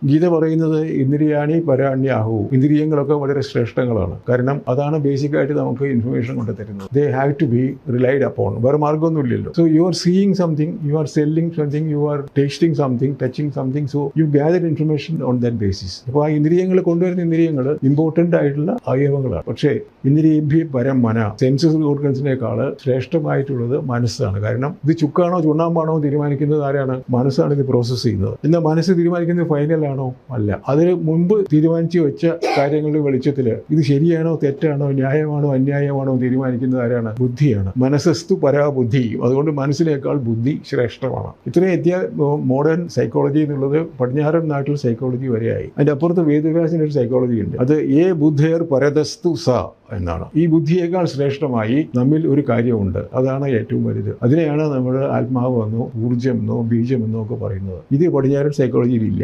ഗീത പറയുന്നത് ഇന്ദ്രിയാണി പരാണ്യാഹു, ഇന്ദ്രിയങ്ങളൊക്കെ വളരെ ശ്രേഷ്ഠങ്ങളാണ്. കാരണം അതാണ് ബേസിക്കായിട്ട് നമുക്ക് ഇൻഫർമേഷൻ കൊണ്ട് തരുന്നത്. They have to be relied upon. വേറെ മാർഗ്ഗമൊന്നുമില്ലല്ലോ. So you are seeing something, you are smelling something, you are tasting something, touching something. So you gather information on that basis. അപ്പോൾ ആ ഇന്ദ്രിയങ്ങൾ കൊണ്ടുവരുന്ന ഇന്ദ്രിയങ്ങൾ ഇമ്പോർട്ടൻ്റ് ആയിട്ടുള്ള അവയവങ്ങളാണ്. പക്ഷേ ഇന്ദ്രിയേഭ്യ പരം മന, സെൻസസ് ഓർഗൻസിനേക്കാൾ ശ്രേഷ്ഠമായിട്ടുള്ളത് മനസ്സാണ്. കാരണം ഇത് ചുക്കാണോ ചുണ്ണാമ്പാണോ തീരുമാനിക്കുന്നത് ആരാണ്? മനസ്സാണ് ഇത് പ്രോസസ്സ് ചെയ്യുന്നത്. എന്നാൽ മനസ്സ് തീരുമാനിക്കുന്നത് ഫൈനലാണോ? അല്ല. അതിന് മുമ്പ് തീരുമാനിച്ചു വെച്ച കാര്യങ്ങളുടെ വെളിച്ചത്തിൽ ഇത് ശരിയാണോ തെറ്റാണോ ന്യായമാണോ അന്യായമാണോ തീരുമാനിക്കുന്നത് ആരാണ്? ബുദ്ധിയാണ്. മനസ്സസ്തു പരാബുദ്ധി. അതുകൊണ്ട് മനസ്സിനേക്കാൾ ബുദ്ധി ശ്രേഷ്ഠമാണ്. ഇത്രയും മോഡേൺ സൈക്കോളജി എന്നുള്ളത് പടിഞ്ഞാറൻ നാട്ടിൽ സൈക്കോളജി വരെയായി. അതിൻ്റെ അപ്പുറത്ത് വേദവ്യാസിന് ഒരു സൈക്കോളജി ഉണ്ട്. അത് ഏ ബുദ്ധേർ പരതസ്തു സ എന്നാണ്. ഈ ബുദ്ധിയേക്കാൾ ശ്രേഷ്ഠമായി നമ്മിൽ ഒരു കാര്യമുണ്ട്. അതാണ് ഏറ്റവും വലുത്. അതിനെയാണ് നമ്മൾ ആത്മാവ് എന്നോ ഊർജ്ജം എന്നോ ബീജം എന്നോ ഒക്കെ പറയുന്നത്. ഇത് പടിഞ്ഞാറൻ സൈക്കോളജിയിൽ ഇല്ല.